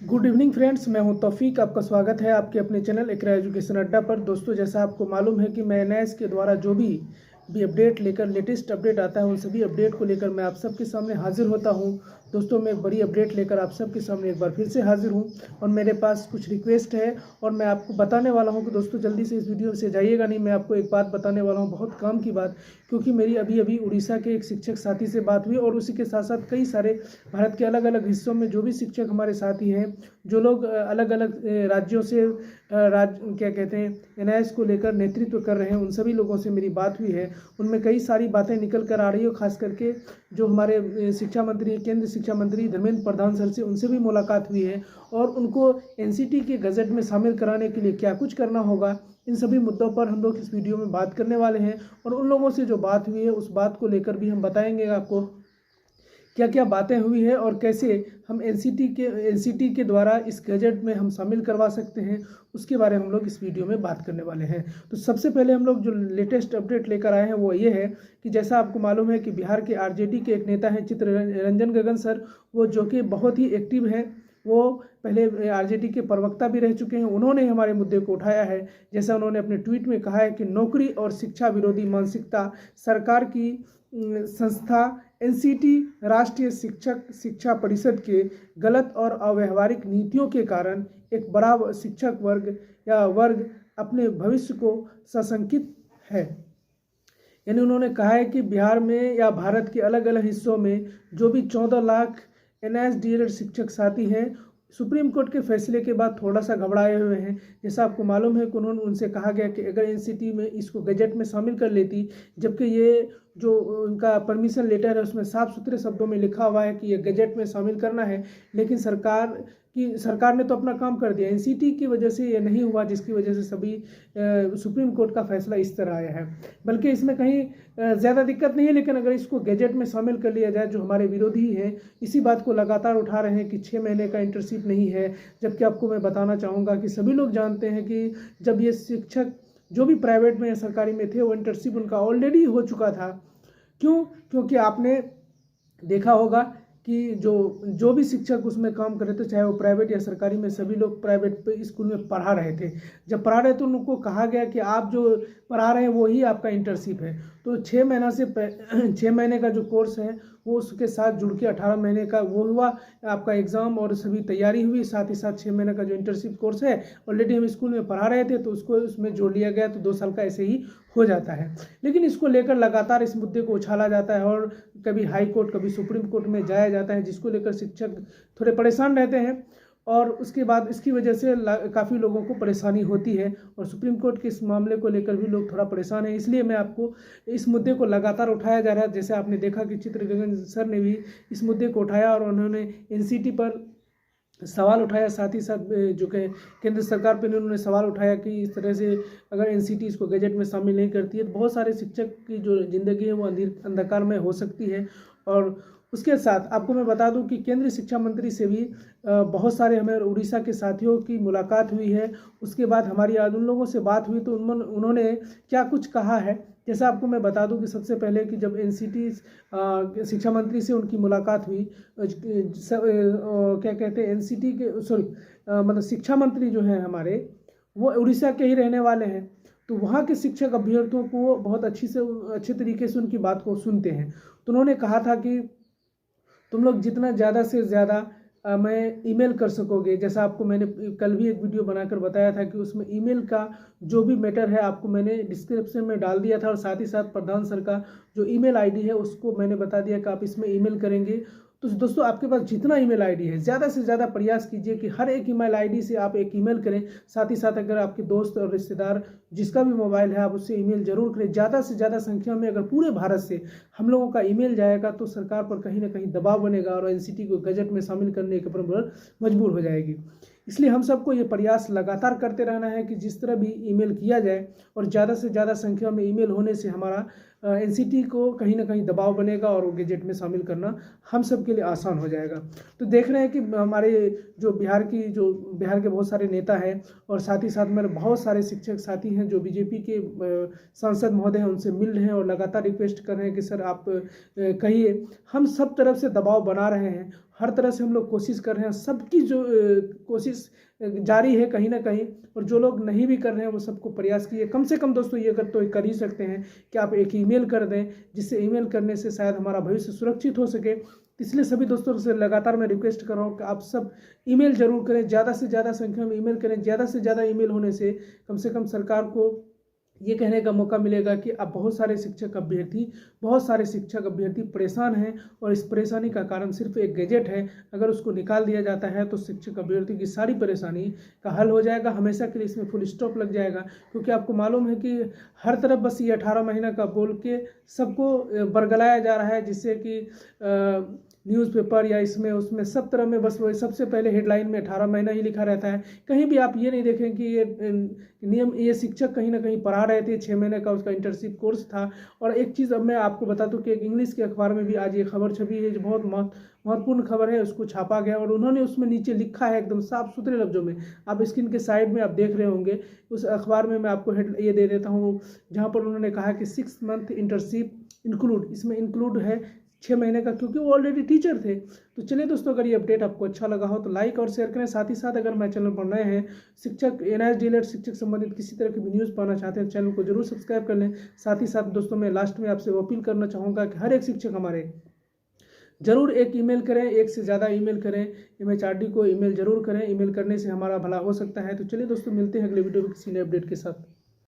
Good evening friends, मैं हूं तौफीक। आपका स्वागत है आपके अपने चैनल इकरा एजुकेशन अड्डा पर। दोस्तों, जैसा आपको मालूम है कि मैं एनआईएस के द्वारा जो भी अपडेट लेकर लेटेस्ट अपडेट आता है उन सभी अपडेट को लेकर मैं आप सबके सामने हाजिर होता हूं। दोस्तों, मैं एक बड़ी अपडेट लेकर आप सबके सामने एक बार फिर से हाजिर हूं और मेरे पास कुछ रिक्वेस्ट है और मैं आपको बताने वाला हूं कि दोस्तों जल्दी से इस वीडियो से जाइएगा नहीं। मैं आपको एक बात बताने वाला हूं, बहुत काम की बात, क्योंकि मेरी अभी अभी उड़ीसा के एक शिक्षक साथी से बात हुई और उसी के साथ साथ कई सारे भारत के अलग अलग हिस्सों में जो भी शिक्षक हमारे साथी हैं, जो लोग अलग अलग राज्यों से क्या कहते हैं एनआईएस को लेकर नेतृत्व कर रहे हैं, उन सभी लोगों से मेरी बात हुई है। उनमें कई सारी बातें निकल कर आ रही है, खास करके जो हमारे शिक्षा मंत्री, केंद्र शिक्षा मंत्री धर्मेंद्र प्रधान सर से, उनसे भी मुलाकात हुई है और उनको एनसीटी के गजट में शामिल कराने के लिए क्या कुछ करना होगा, इन सभी मुद्दों पर हम लोग इस वीडियो में बात करने वाले हैं। और उन लोगों से जो बात हुई है उस बात को लेकर भी हम बताएंगे आपको क्या क्या बातें हुई है और कैसे हम एनसीटी के द्वारा इस गजट में हम शामिल करवा सकते हैं, उसके बारे में हम लोग इस वीडियो में बात करने वाले हैं। तो सबसे पहले हम लोग जो लेटेस्ट अपडेट लेकर आए हैं वो ये है कि जैसा आपको मालूम है कि बिहार के आरजेडी के एक नेता हैं चित्तरंजन गगन सर, वो जो कि बहुत ही एक्टिव हैं, वो पहले आरजेडी के प्रवक्ता भी रह चुके हैं। उन्होंने हमारे मुद्दे को उठाया है। जैसा उन्होंने अपने ट्वीट में कहा है कि नौकरी और शिक्षा विरोधी मानसिकता सरकार की संस्था एनसीटी राष्ट्रीय शिक्षक शिक्षा परिषद के गलत और अव्यावहारिक नीतियों के कारण एक बड़ा शिक्षक वर्ग अपने भविष्य को सशंकित है। यानी उन्होंने कहा है कि बिहार में या भारत के अलग अलग हिस्सों में जो भी 14 लाख एनआईएस डीएलएड शिक्षक साथी हैं, सुप्रीम कोर्ट के फैसले के बाद थोड़ा सा घबराए हुए हैं। जैसा आपको मालूम है कि उनसे कहा गया कि अगर एनसीटी में इसको गजट में शामिल कर लेती, जबकि ये जो उनका परमिशन लेटर है उसमें साफ सुथरे शब्दों में लिखा हुआ है कि ये गजट में शामिल करना है, लेकिन सरकार ने तो अपना काम कर दिया। एनसीटी की वजह से ये नहीं हुआ, जिसकी वजह से सभी सुप्रीम कोर्ट का फैसला इस तरह आया है। बल्कि इसमें कहीं ज़्यादा दिक्कत नहीं है, लेकिन अगर इसको गजट में शामिल कर लिया जाए, जो हमारे विरोधी हैं इसी बात को लगातार उठा रहे हैं कि 6 महीने का इंटर्नशिप नहीं है, जबकि आपको मैं बताना चाहूँगा कि सभी लोग जानते हैं कि जब ये शिक्षक जो भी प्राइवेट में या सरकारी में थे वो इंटर्नशिप उनका ऑलरेडी हो चुका था। क्यों? क्योंकि आपने देखा होगा कि जो भी शिक्षक उसमें काम कर रहे थे, चाहे वो प्राइवेट या सरकारी में, सभी लोग प्राइवेट स्कूल में पढ़ा रहे थे। जब पढ़ा रहे तो उनको कहा गया कि आप जो पढ़ा रहे हैं वो ही आपका इंटर्नशिप है। तो 6 महीने का जो कोर्स है वो उसके साथ जुड़ के 18 महीने का वो हुआ, आपका एग्ज़ाम और सभी तैयारी हुई, साथ ही साथ 6 महीने का जो इंटर्नशिप कोर्स है ऑलरेडी हम स्कूल में पढ़ा रहे थे तो उसको उसमें जोड़ लिया गया, तो 2 साल का ऐसे ही हो जाता है। लेकिन इसको लेकर लगातार इस मुद्दे को उछाला जाता है और कभी हाई कोर्ट कभी सुप्रीम कोर्ट में जाया जाता है, जिसको लेकर शिक्षक थोड़े परेशान रहते हैं और उसके बाद इसकी वजह से काफ़ी लोगों को परेशानी होती है और सुप्रीम कोर्ट के इस मामले को लेकर भी लोग थोड़ा परेशान हैं। इसलिए मैं आपको इस मुद्दे को लगातार उठाया जा रहा है। जैसे आपने देखा कि चित्तरंजन सर ने भी इस मुद्दे को उठाया और उन्होंने एनसीटी पर सवाल उठाया, साथ ही साथ जो कि केंद्र सरकार पर उन्होंने सवाल उठाया कि इस तरह से अगर एनसीटी इसको गजट में शामिल नहीं करती है तो बहुत सारे शिक्षक की जो ज़िंदगी है वो अंधकार में हो सकती है। और उसके साथ आपको मैं बता दूं कि केंद्रीय शिक्षा मंत्री से भी बहुत सारे हमें उड़ीसा के साथियों की मुलाकात हुई है। उसके बाद हमारी आज उन लोगों से बात हुई तो उन्होंने क्या कुछ कहा है, जैसा आपको मैं बता दूं कि सबसे पहले कि जब एनसीटी शिक्षा मंत्री से उनकी मुलाकात हुई, क्या कहते हैं एनसीटी के मतलब शिक्षा मंत्री जो हैं हमारे, वो उड़ीसा के ही रहने वाले हैं। तो वहाँ के शिक्षक अभ्यर्थियों को बहुत अच्छे तरीके से उनकी बात को सुनते हैं। तो उन्होंने कहा था कि तुम लोग जितना ज़्यादा से ज़्यादा मैं ईमेल कर सकोगे, जैसा आपको मैंने कल भी एक वीडियो बनाकर बताया था कि उसमें ईमेल का जो भी मैटर है आपको मैंने डिस्क्रिप्शन में डाल दिया था और साथ ही साथ प्रधान सर का जो ईमेल आईडी है उसको मैंने बता दिया कि आप इसमें ईमेल करेंगे। तो दोस्तों, आपके पास जितना ईमेल आईडी है ज़्यादा से ज़्यादा प्रयास कीजिए कि हर एक ईमेल आईडी से आप एक ईमेल करें। साथ ही साथ अगर आपके दोस्त और रिश्तेदार जिसका भी मोबाइल है आप उससे ईमेल जरूर करें। ज़्यादा से ज़्यादा संख्या में अगर पूरे भारत से हम लोगों का ईमेल जाएगा तो सरकार पर कहीं ना कहीं दबाव बनेगा और एनसीटी को गजट में शामिल करने के पर मजबूर हो जाएगी। इसलिए हम सबको ये प्रयास लगातार करते रहना है कि जिस तरह भी ईमेल किया जाए और ज़्यादा से ज़्यादा संख्या में ईमेल होने से हमारा एनसीटी को कहीं ना कहीं दबाव बनेगा और गजट में शामिल करना हम सब के लिए आसान हो जाएगा। तो देख रहे हैं कि हमारे जो बिहार के बहुत सारे नेता हैं और साथ ही साथ मेरे बहुत सारे शिक्षक साथी हैं जो बीजेपी के सांसद महोदय हैं, उनसे मिल रहे हैं और लगातार रिक्वेस्ट कर रहे हैं कि सर आप कहिए। हम सब तरफ से दबाव बना रहे हैं, हर तरह से हम लोग कोशिश कर रहे हैं, सबकी जो कोशिश जारी है कहीं ना कहीं, और जो लोग नहीं भी कर रहे हैं वो सबको प्रयास कीजिए। कम से कम दोस्तों ये कर ही सकते हैं कि आप एक ईमेल कर दें, जिससे ईमेल करने से शायद हमारा भविष्य सुरक्षित हो सके। इसलिए सभी दोस्तों से लगातार मैं रिक्वेस्ट कर रहा हूँ कि आप सब ईमेल जरूर करें, ज़्यादा से ज़्यादा संख्या में ईमेल करें। ज़्यादा से ज़्यादा ईमेल होने से कम से कम सरकार को ये कहने का मौका मिलेगा कि अब बहुत सारे शिक्षक अभ्यर्थी परेशान हैं, और इस परेशानी का कारण सिर्फ एक गैजेट है। अगर उसको निकाल दिया जाता है तो शिक्षक अभ्यर्थी की सारी परेशानी का हल हो जाएगा, हमेशा के लिए इसमें फुल स्टॉप लग जाएगा। क्योंकि आपको मालूम है कि हर तरफ बस ये 18 महीना का बोल के सबको बरगलाया जा रहा है, जिससे कि न्यूज़पेपर या इसमें उसमें सब तरह में बस वो सबसे पहले हेडलाइन में 18 महीना ही लिखा रहता है। कहीं भी आप ये नहीं देखें कि ये शिक्षक कहीं ना कहीं पढ़ा रहे थे, 6 महीने का उसका इंटर्नशिप कोर्स था। और एक चीज़ अब मैं आपको बता दूं कि एक इंग्लिश के अखबार में भी आज ये खबर छपी है, जो बहुत महत्वपूर्ण खबर है, उसको छापा गया और उन्होंने उसमें नीचे लिखा है एकदम साफ सुथरे लफ्जों में। आप स्क्रीन के साइड में आप देख रहे होंगे, उस अखबार में मैं आपको हेड ये दे देता हूँ, जहाँ पर उन्होंने कहा कि 6 मंथ इंटर्नशिप इंक्लूड, इसमें इंक्लूड है 6 महीने का, क्योंकि वो ऑलरेडी टीचर थे। तो चलिए दोस्तों, अगर ये अपडेट आपको अच्छा लगा हो तो लाइक और शेयर करें। साथ ही साथ अगर मैं चैनल पर नए हैं, शिक्षक NIS DLED शिक्षक संबंधित किसी तरह की भी न्यूज़ पाना चाहते हैं, चैनल को जरूर सब्सक्राइब कर लें। साथ ही साथ दोस्तों, मैं लास्ट में आपसे अपील करना चाहूँगा कि हर एक शिक्षक हमारे जरूर एक ईमेल करें, एक से ज़्यादा ईमेल करें, MHRD को ईमेल जरूर करें। ईमेल करने से हमारा भला हो सकता है। तो चलिए दोस्तों, मिलते हैं अगले वीडियो में किसी नए अपडेट के साथ।